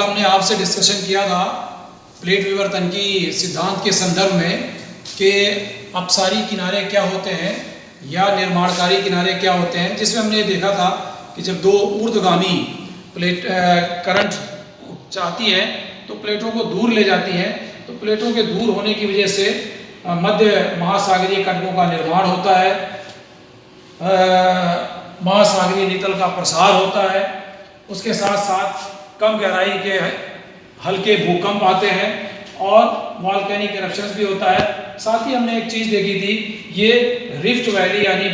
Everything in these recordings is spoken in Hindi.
हमने आपसे डिस्कशन किया था प्लेट विवर्तन की सिद्धांत के संदर्भ में कि अपसारी किनारे क्या होते हैं या निर्माणकारी किनारे क्या होते हैं, जिसमें हमने देखा था कि जब दो ऊर्ध्वगामी प्लेट करंट चाहती है तो प्लेटों को दूर ले जाती है, तो प्लेटों के दूर होने की वजह से मध्य महासागरीय कटकों का निर्माण होता है, महासागरीय नितल का प्रसार होता है। उसके साथ साथ कम गहराई के हल्के भूकंप आते हैं और वॉल्केनिक इरप्शंस भी होता है। साथ ही हमने एक चीज़ देखी थी, ये रिफ्ट वैली यानी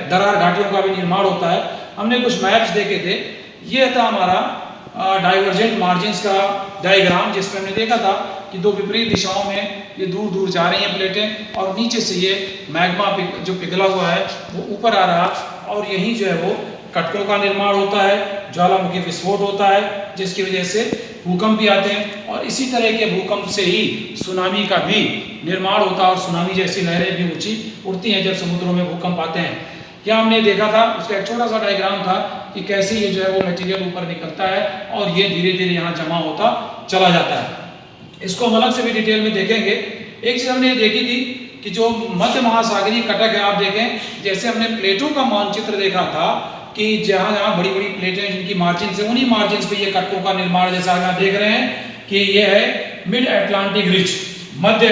दरार घाटियों का भी निर्माण होता है। हमने कुछ मैप्स देखे थे, ये था हमारा डाइवर्जेंट मार्जिन्स का डायग्राम, जिसमें हमने देखा था कि दो विपरीत दिशाओं में ये दूर दूर जा रही हैं प्लेटें और नीचे से ये मैग्मा जो पिघला हुआ है वो ऊपर आ रहा, और यहीं जो है वो कटकों का निर्माण होता है, ज्वालामुखी विस्फोट होता है, जिसकी वजह से भूकंप भी आते हैं। और इसी तरह के भूकंप से ही सुनामी का भी निर्माण होता है और सुनामी जैसी लहरें भी ऊंची उठती हैं जब समुद्रों में भूकंप आते हैं। यहाँ हमने देखा था, उसका एक छोटा सा डायग्राम था कि कैसे ये जो है वो मटेरियल ऊपर निकलता है और ये धीरे धीरे यहाँ जमा होता चला जाता है। इसको हम अलग से भी डिटेल में देखेंगे। एक चीज़ हमने देखी थी कि जो मध्य महासागरीय कटक है, आप देखें जैसे हमने प्लेटों का मानचित्र देखा था कि जहाँ जहाँ बड़ी बड़ी प्लेटें जिनकी मार्जिन से, उन्हीं मार्जिन पे ये कटकों का निर्माण, जैसा आप देख रहे हैं कि ये है मिड अटलांटिक रिज, मध्य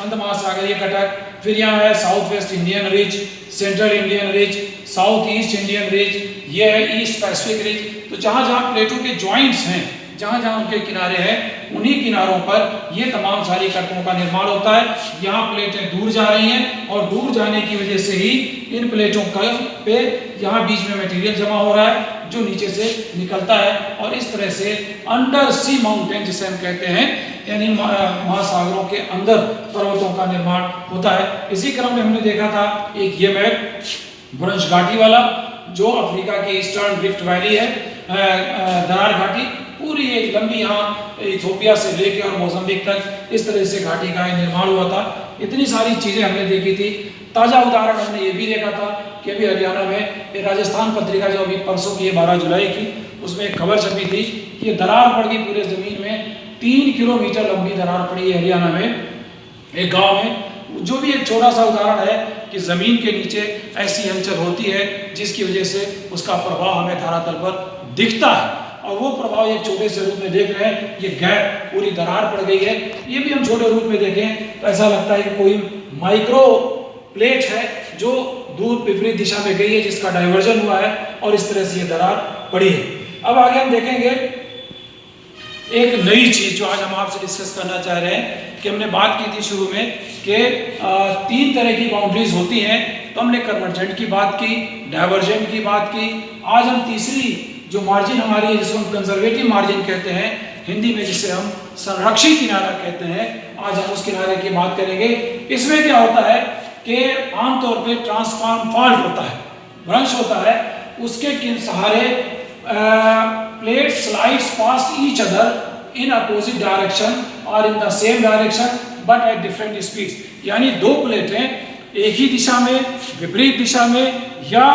अंत महासागरीय कटक, फिर यहाँ है south West Indian ridge, central Indian ridge, south east Indian ridge, ये है ईस्ट पैसिफिक रिज। तो जहाँ जहाँ प्लेटों के ज्वाइंट्स हैं, जहाँ जहाँ उनके किनारे हैं, उन्हीं किनारों पर ये तमाम सारी कटकों का निर्माण होता है। यहाँ प्लेटें दूर जा रही हैं और दूर जाने की वजह से ही इन प्लेटों पे यहाँ बीच में मटेरियल जमा हो रहा है जो नीचे से निकलता है, और इस तरह से अंडर सी माउंटेन जिसे हम कहते हैं, यानी महासागरों के अंदर पर्वतों का निर्माण होता है। इसी क्रम में हमने देखा था एक ये मैप ब्रंश घाटी वाला, जो अफ्रीका की ईस्टर्न रिफ्ट वैली है, दरार घाटी पूरी एक लंबी, यहाँ इथोपिया से लेकर और मोजाम्बिक तक इस तरह से घाटी का निर्माण हुआ था। इतनी सारी चीज़ें हमने देखी थी। ताज़ा उदाहरण हमने ये भी देखा था कि अभी हरियाणा में राजस्थान पत्रिका जो अभी परसों की 12 जुलाई की, उसमें एक खबर छपी थी कि ये दरार पड़ गई पूरे ज़मीन में, 3 किलोमीटर लंबी दरार पड़ी है हरियाणा में एक गाँव में। जो भी एक छोटा सा उदाहरण है कि ज़मीन के नीचे ऐसी हलचल होती है जिसकी वजह से उसका प्रभाव हमें धरातल पर दिखता है, और वो प्रभाव एक छोटे से रूप में देख रहे हैं। ये गैप पूरी दरार पड़ गई है, ये भी हम छोटे रूप में देखें तो ऐसा लगता है कि कोई माइक्रो प्लेट है जो दूर विपरीत दिशा में गई है, जिसका डाइवर्जन हुआ है और इस तरह से ये दरार पड़ी है। अब आगे हम देखेंगे एक नई चीज जो आज हम आपसे डिस्कस करना चाह रहे हैं कि हमने बात की थी शुरू में कि 3 तरह की बाउंड्रीज होती हैं। तो हमने कन्वर्जेंट की बात की, डाइवर्जेंट की बात की। आज हम तीसरी जो मार्जिन हमारी है, जिसको हम कंजर्वेटिव मार्जिन कहते हैं हिंदी में, जिसे हम संरक्षित किनारा कहते हैं, आज हम उस किनारे की बात करेंगे। इसमें क्या होता है कि आमतौर पे ट्रांसफॉर्म फॉल्ट होता है, भ्रंश होता है, उसके सहारे plate slides past each other in opposite direction और in the same direction but at different speeds. यानी दो प्लेटें एक ही दिशा में, विपरीत दिशा में या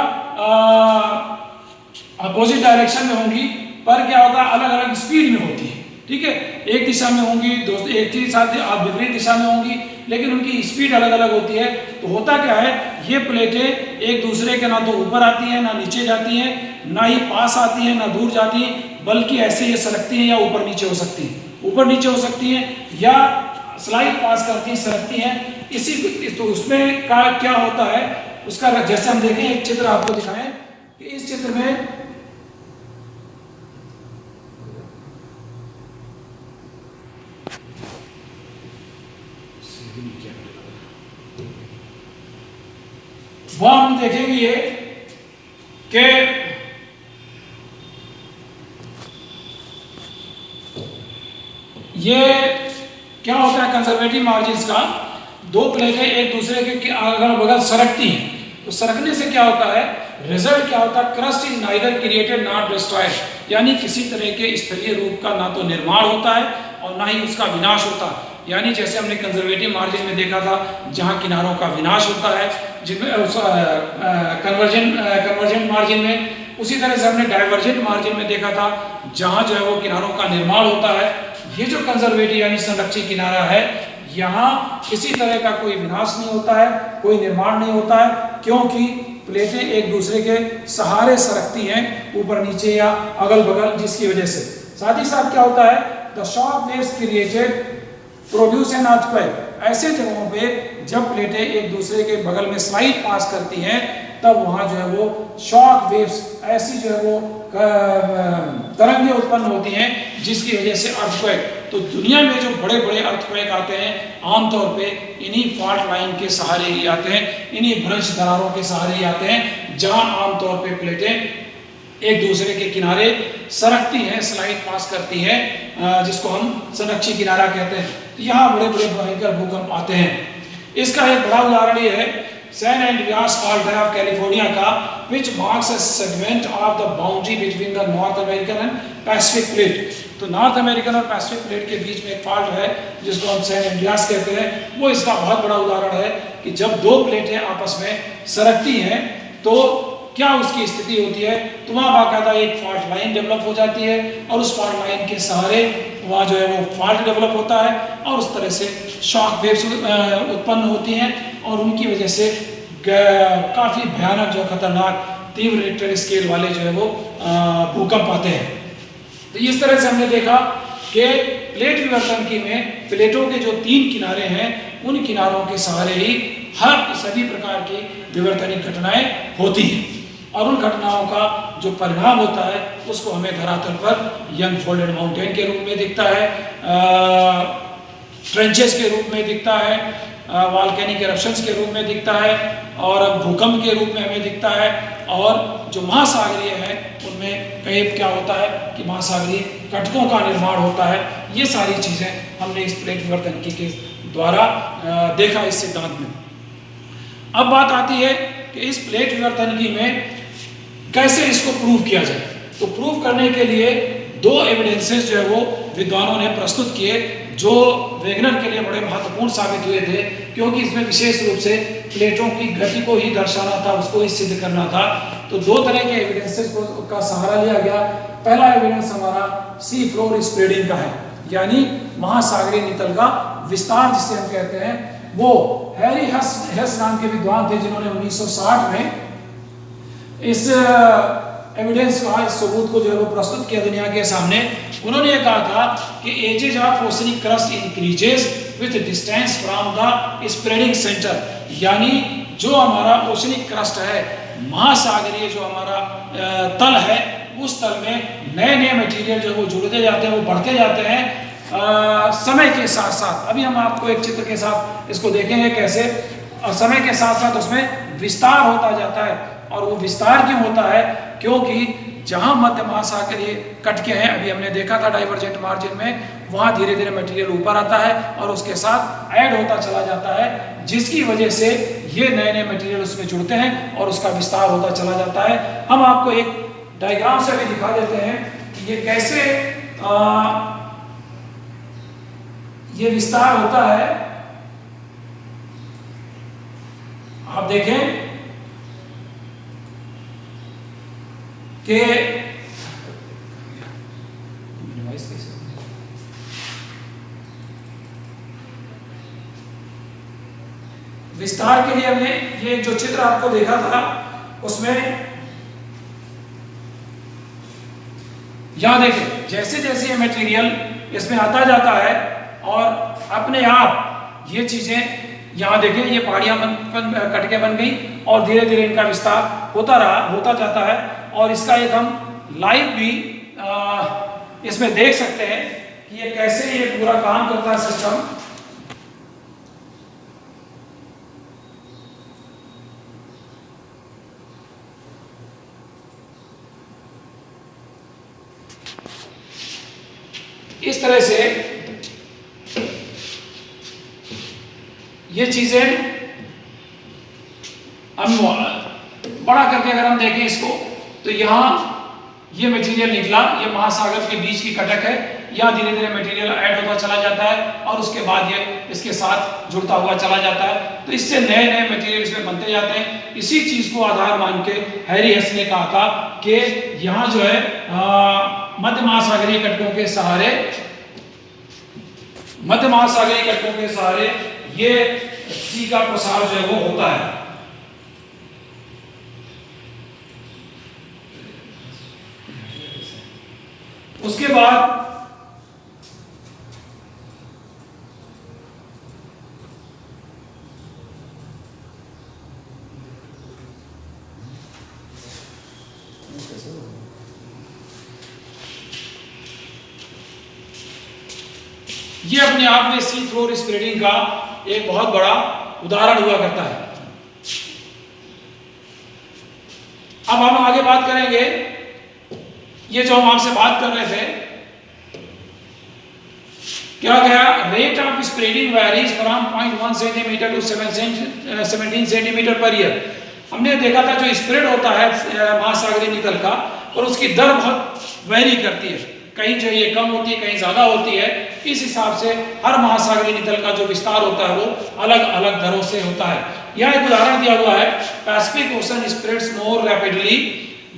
अपोजिट डायरेक्शन में होंगी, पर क्या होगा, अलग अलग स्पीड में होती है। ठीक है, एक दिशा में होंगी, दोस्तों एक ही साथ विपरीत दिशा में होंगी, लेकिन उनकी स्पीड अलग अलग होती है। तो होता क्या है, ये प्लेटें एक दूसरे के ना तो ऊपर आती हैं, ना नीचे जाती हैं, ना ही पास आती हैं, ना दूर जाती हैं, बल्कि ऐसे ये सरकती हैं या ऊपर नीचे हो सकती हैं, ऊपर नीचे हो सकती हैं या स्लाइड पास करती हैं, सरकती हैं। इसी तो उसमें का क्या होता है, उसका जैसे हम देखें एक चित्र आपको दिखाएं कि इस चित्र में वो हम देखेंगे ये कि ये क्या होता है, कंजर्वेटिव मार्जिन्स का दो प्लेटें एक दूसरे के अगल बगल सरकती हैं। तो सरकने से क्या होता है, रिजल्ट क्या होता है, crust is neither created not destroyed, यानी किसी तरह के स्थलीय रूप का ना तो निर्माण होता है और ना ही उसका विनाश होता है। यानी जैसे हमने कंजर्वेटिव मार्जिन में देखा था जहां किनारों का विनाश होता है, जिनमें कन्वर्जेंट मार्जिन में, उसी तरह से हमने डाइवर्जेंट मार्जिन में देखा था जहां जो है वो किनारों का निर्माण होता है। ये जो कंजर्वेटिव यानी संरक्षित किनारा है, यहाँ किसी तरह का कोई विनाश नहीं होता है, कोई निर्माण नहीं होता है, क्योंकि प्लेटें एक दूसरे के सहारे सरकती हैं ऊपर नीचे या अगल बगल, जिसकी वजह से साथ ही साथ क्या होता है, the shock waves created produce an earthquake. ऐसे जगहों पे जब प्लेटें एक दूसरे के बगल में स्लाइड पास करती हैं, तब वहां जो है वो शॉक वेव्स, ऐसी जो है वो तरंगें उत्पन्न होती हैं, जिसकी वजह से अर्थक्वेक। तो दुनिया में जो बड़े बड़े अर्थक्वेक आते हैं, आमतौर पे इन्हीं फॉल्ट लाइन के सहारे ही आते हैं, इन्हीं भ्रंश दरारों के सहारे ही आते हैं, जहां आमतौर पे प्लेटें एक दूसरे के किनारे सरकती हैं, स्लाइड पास करती हैं, जिसको हम संरक्षित किनारा कहते हैं। यहाँ बड़े बड़े भयंकर भूकंप आते हैं। इसका एक बड़ा उदाहरण ये है सैन एंड्रियास फॉल्ट है ऑफ कैलिफोर्निया का, which marks a segment of the boundary between the North American and Pacific plate। तो नॉर्थ अमेरिकन और पैसिफिक प्लेट के बीच में एक फॉल्ट है जिसको हम सैन एंड्रियास कहते हैं। वो इसका बहुत बड़ा उदाहरण है कि जब दो प्लेटें आपस में सरकती हैं तो क्या उसकी स्थिति होती है। तो वहाँ बाकायदा एक फॉल्ट लाइन डेवलप हो जाती है और उस फॉल्ट लाइन के सहारे वहाँ जो है वो फॉल्ट डेवलप होता है और उस तरह से शॉक वेव्स उत्पन्न होती हैं और उनकी वजह से काफ़ी भयानक जो खतरनाक तीव्र रिक्टर स्केल वाले जो है वो भूकंप आते हैं। तो इस तरह से हमने देखा कि प्लेट विवर्तनिकी में प्लेटों के जो 3 किनारे हैं, उन किनारों के सहारे ही हर सभी प्रकार की विवर्तनिक घटनाएं होती हैं और उन घटनाओं का जो परिणाम होता है उसको हमें धरातल पर यंग फोल्डेड माउंटेन के रूप में दिखता है, ट्रेंचेस के रूप में दिखता है, वॉल्केनिक इरप्शंस के रूप में दिखता है और भूकंप के रूप में हमें दिखता है। और जो महासागरीय है उनमें कई क्या होता है कि महासागरीय कटकों का निर्माण होता है। ये सारी चीज़ें हमने इस प्लेट विवर्तनिकी के द्वारा देखा इस सिद्धांत में। अब बात आती है कि इस प्लेट विवर्तनिकी में कैसे इसको प्रूव किया जाए। तो प्रूव करने के लिए 2 एविडेंसेस जो है वो विद्वानों ने प्रस्तुत किए, जो वेगनर के लिए बड़े महत्वपूर्ण साबित हुए थे, क्योंकि इसमें विशेष रूप से प्लेटों की गति को ही दर्शाना था, उसको ही सिद्ध करना था। तो 2 तरह के एविडेंसेस का सहारा लिया गया। पहला एविडेंस हमारा सी फ्लोर स्प्रेडिंग का है, यानी महासागरीय नितल का विस्तार जिसे हम कहते हैं। वो हैरी हेस नाम के विद्वान थे जिन्होंने 1960 में इस एविडेंस का, इस सबूत को जो है वो प्रस्तुत किया दुनिया के सामने। उन्होंने ये कहा था कि edges of oceanic crust increases with distance from the spreading centre, यानी जो हमारा ओशनिक क्रस्ट है, महासागरीय जो हमारा तल है, उस तल में नए नए मटेरियल जो वो जुड़ते जाते हैं, वो बढ़ते जाते हैं समय के साथ साथ। अभी हम आपको एक चित्र के साथ इसको देखेंगे कैसे समय के साथ साथ उसमें विस्तार होता जाता है। और वो विस्तार क्यों होता है, क्योंकि जहां मध्य महासागरीय कटके हैं, अभी हमने देखा था डाइवर्जेंट मार्जिन में, वहां धीरे धीरे मटेरियल ऊपर आता है और उसके साथ ऐड होता चला जाता है, जिसकी वजह से ये नए नए मटेरियल उसमें जुड़ते हैं और उसका विस्तार होता चला जाता है। हम आपको एक डायग्राम से भी दिखा देते हैं कि ये कैसे ये विस्तार होता है। आप देखें कि विस्तार के लिए हमने ये जो चित्र आपको देखा था उसमें यहां देखें, जैसे जैसे ये मटेरियल इसमें आता जाता है और अपने आप ये चीजें यहाँ देखें, ये पहाड़ियाँ कटके बन गई और धीरे धीरे इनका विस्तार होता जाता है। और इसका एक हम लाइव भी इसमें देख सकते हैं कि ये कैसे ये पूरा काम करता है सिस्टम। इस तरह से ये चीजें हम बड़ा करके अगर हम देखें इसको, तो यहाँ ये मटेरियल निकला, ये महासागर के बीच की कटक है, यहाँ धीरे धीरे मटेरियल ऐड होता चला जाता है और उसके बाद ये इसके साथ जुड़ता हुआ चला जाता है। तो इससे नए नए मटेरियल इसमें बनते जाते हैं। इसी चीज को आधार मान के हैरी हेस ने कहा था कि यहाँ जो है मध्य महासागरीय कटकों के सहारे ये सी का प्रसार जो है वो होता है। उसके बाद ये अपने आप में सी फ्लोर स्प्रेडिंग का एक बहुत बड़ा उदाहरण हुआ करता है। अब हम आगे बात करेंगे, ये जो हम आपसे बात कर रहे थे, क्या गया, rate of spreading varies from 0.1 centimetre to 17 centimetre per year. हमने देखा था जो स्प्रेड होता है महासागरीय नितल का, और उसकी दर बहुत वेरी करती है, कहीं जो ये कम होती है, कहीं ज्यादा होती है। इस हिसाब से हर महासागरीय नितल का जो विस्तार होता है वो अलग अलग दरों से होता है। यह एक उदाहरण दिया हुआ है, Pacific Ocean spreads more rapidly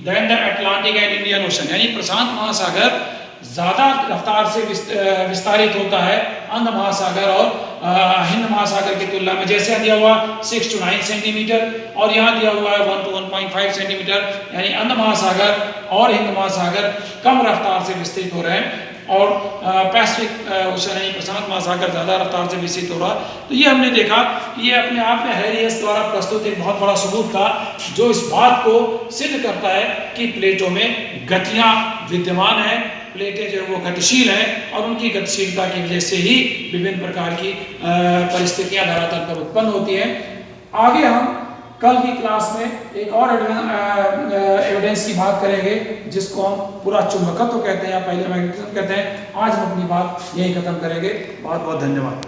than the Atlantic and Indian Ocean, यानी प्रशांत महासागर ज्यादा रफ्तार से विस्तारित होता है अंध महासागर और हिंद महासागर की तुलना में। जैसे दिया हुआ 6 to 9 सेंटीमीटर, और यहाँ दिया हुआ है 1 to 1.5 सेंटीमीटर, यानी अंध महासागर और हिंद महासागर कम रफ्तार से विस्तृत हो रहे हैं, और पैसिफिक ओशन यानी प्रशांत महासागर ज्यादा रफ्तार से विकसित हो रहा। तो ये हमने देखा कि ये अपने आप में हैरियस द्वारा प्रस्तुत एक बहुत बड़ा सबूत था, जो इस बात को सिद्ध करता है कि प्लेटों में गतियां विद्यमान है, प्लेटें जो है वो गतिशील हैं, और उनकी गतिशीलता की वजह से ही विभिन्न प्रकार की परिस्थितियां धरातल पर उत्पन्न होती हैं। आगे हम कल की क्लास में एक और एविडेंस की बात करेंगे, जिसको हम पूरा चुंबकत्व कहते हैं या पहले मैग्नेटिज्म कहते हैं। आज हम अपनी बात यही खत्म करेंगे। बहुत बहुत धन्यवाद।